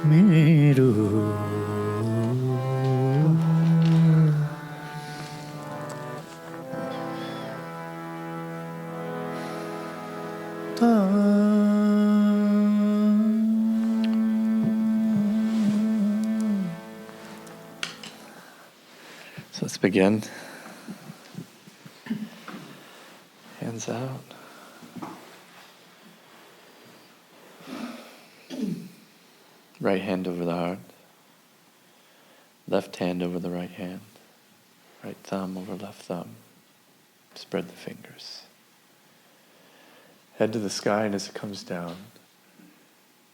Miru So let's begin. Hands out. Right hand over the heart. Left hand over the right hand. Right thumb over left thumb. Spread the fingers. Head to the sky, and as it comes down,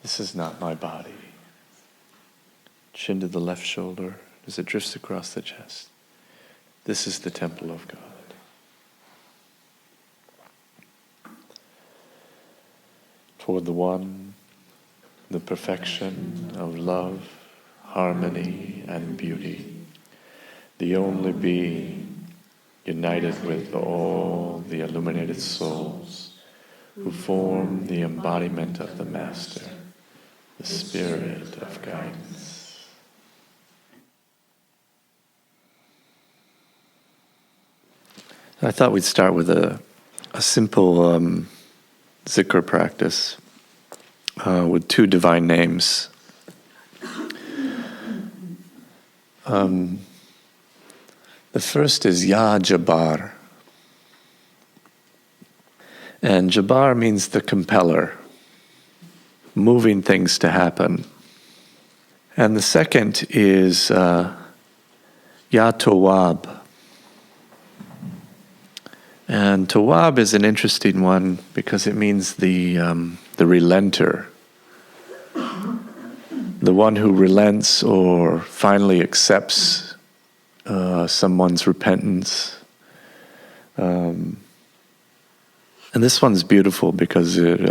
this is not my body. Chin to the left shoulder as it drifts across the chest. This is the temple of God. Toward the one, the perfection of love, harmony, and beauty, the only being united with all the illuminated souls who form the embodiment of the Master, the Spirit of guidance. I thought we'd start with a simple zikr practice with two divine names. The first is Ya Jabbar. And Jabbar means the compeller, moving things to happen. And the second is Ya Tawwab. And Tawwab is an interesting one because it means the relenter, the one who relents or finally accepts someone's repentance. And this one's beautiful because it,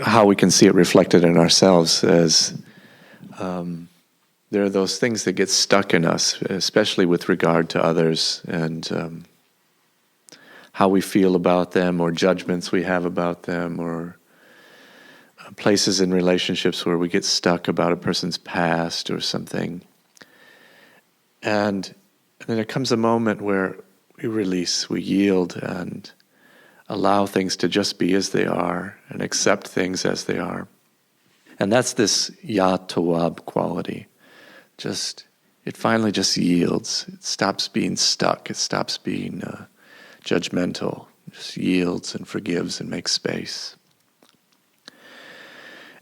how we can see it reflected in ourselves as there are those things that get stuck in us, especially with regard to others and how we feel about them or judgments we have about them or places in relationships where we get stuck about a person's past or something. And then there comes a moment where we release, we yield and allow things to just be as they are and accept things as they are. And that's this Ya Tawwab quality. It finally just yields. It stops being stuck. It stops being judgmental. It just yields and forgives and makes space.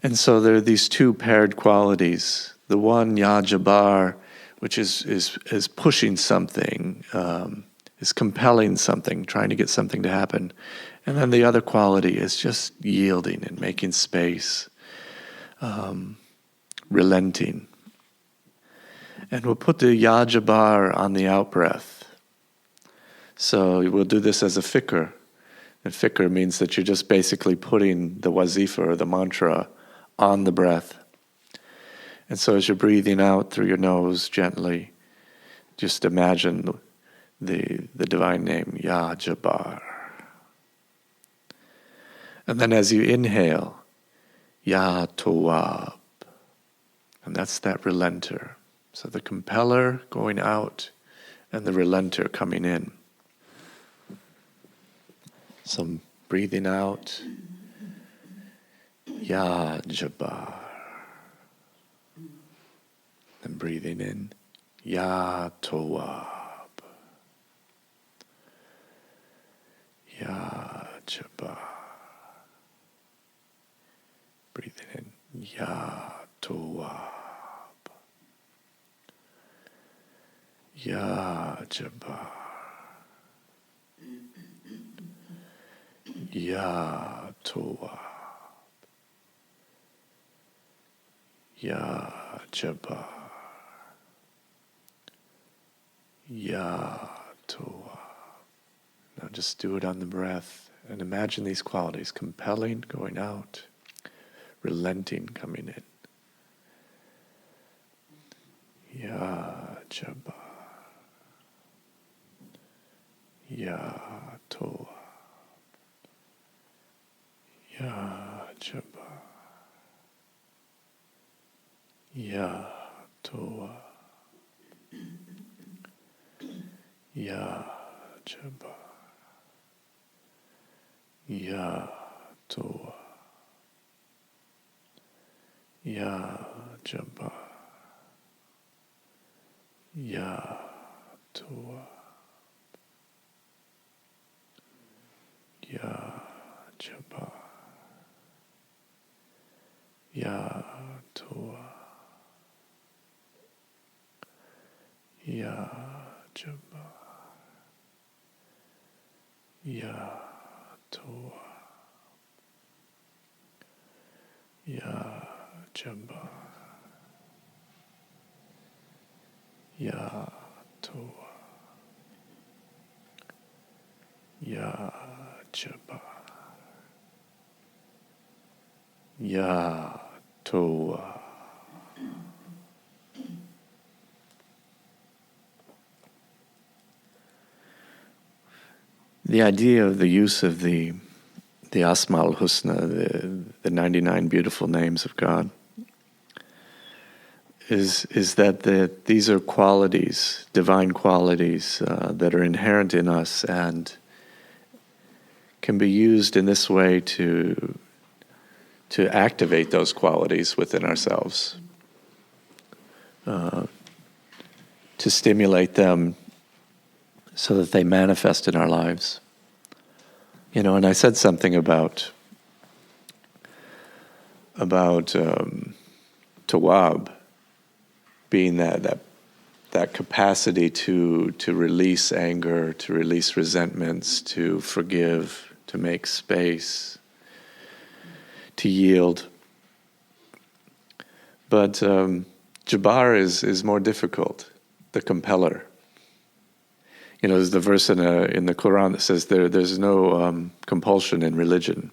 And so there are these two paired qualities. The one, Ya Jabbar, which is pushing something, is compelling something, trying to get something to happen. And then the other quality is just yielding and making space, relenting. And we'll put the Ya Jabbar on the out-breath. So we'll do this as a fikr. And fikr means that you're just basically putting the wazifa or the mantra on the breath. And so as you're breathing out through your nose gently, just imagine the divine name, Ya Jabbar. And then as you inhale, Ya Tawwab. And that's that relenter. So the compeller going out and the relenter coming in. So breathing out, Ya Jabbar. And breathing in, Ya Tawwab. Ya Jabbar. Breathing in, Ya Tawwab. Ya Jabbar. Ya Tawwab. Ya Jabbar. Ya Tawwab. Now just do it on the breath and imagine these qualities, compelling going out, relenting coming in. Ya Jabbar. Ya Tawwab. Ya Jabbar. Ya Tawwab, Ya Jabbar, Ya Tawwab, Ya Jabbar, Ya Tawwab, Ya Jabbar, Ya Tawwab, Ya Jabbar, Ya Tawwab, Ya Jabbar, Ya Tawwab, Ya Jabbar, Ya Tawwab. The idea of the use of the Asma al-Husna, the 99 beautiful names of God, is that these are qualities, divine qualities that are inherent in us and can be used in this way to activate those qualities within ourselves, to stimulate them so that they manifest in our lives. You know, and I said something about Tawwab being that capacity to release anger, to release resentments, to forgive, to make space, to yield. But Jabbar is more difficult, the compeller. You know, there's the verse in the Quran that says there's no compulsion in religion,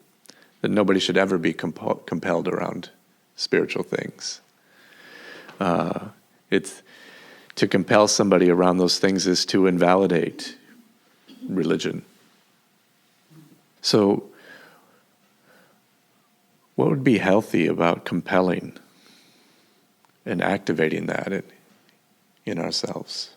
that nobody should ever be compelled around spiritual things. It's to compel somebody around those things is to invalidate religion. So, what would be healthy about compelling and activating that in ourselves?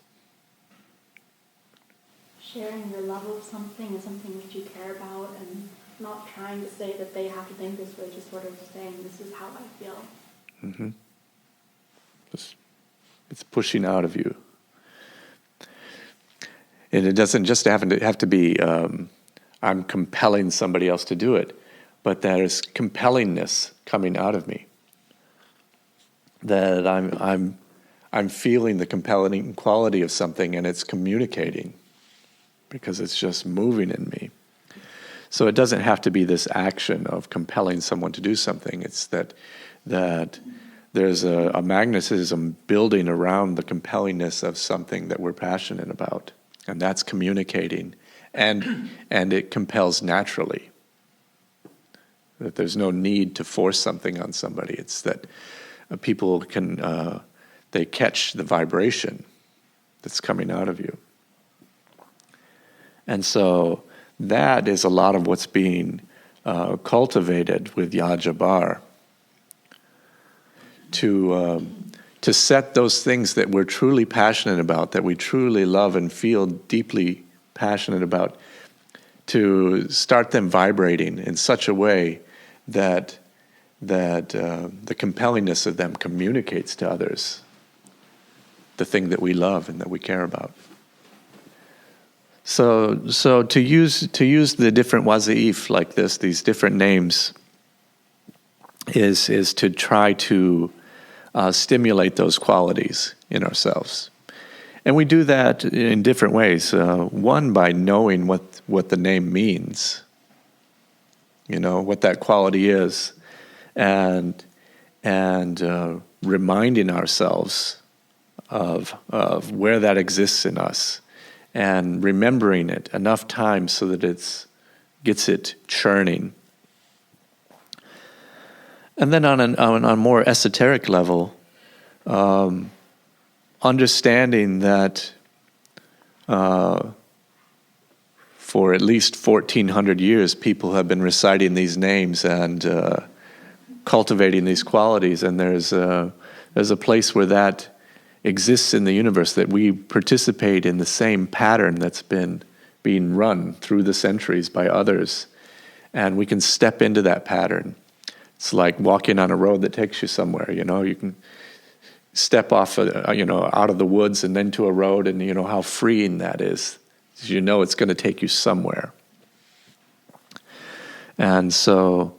Sharing your love of something and something that you care about, and not trying to say that they have to think this way, just sort of saying, this is how I feel. Mm-hmm. It's pushing out of you. And it doesn't just have to be, I'm compelling somebody else to do it, but there's compellingness coming out of me. That I'm feeling the compelling quality of something, and it's communicating because it's just moving in me. So it doesn't have to be this action of compelling someone to do something. It's that there's a magnetism building around the compellingness of something that we're passionate about, and that's communicating, and it compels naturally. That there's no need to force something on somebody. It's that people can they catch the vibration that's coming out of you. And so that is a lot of what's being cultivated with Ya Jabbar, to set those things that we're truly passionate about, that we truly love and feel deeply passionate about, to start them vibrating in such a way that the compellingness of them communicates to others the thing that we love and that we care about. So to use the different wazi'if like this, these different names, is to try to stimulate those qualities in ourselves. And we do that in different ways. One, by knowing what the name means, you know, what that quality is, and reminding ourselves of where that exists in us, and remembering it enough times so that it gets it churning. And then on a more esoteric level, understanding that for at least 1,400 years, people have been reciting these names and cultivating these qualities, and there's There's a place where that exists in the universe, that we participate in the same pattern that's been being run through the centuries by others, and we can step into that pattern. It's like walking on a road that takes you somewhere. You can step off, out of the woods and then to a road, and you know how freeing that is. You know it's going to take you somewhere. And so,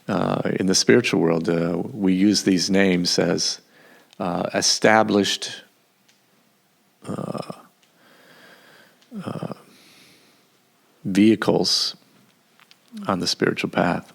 in the spiritual world, we use these names as established vehicles on the spiritual path.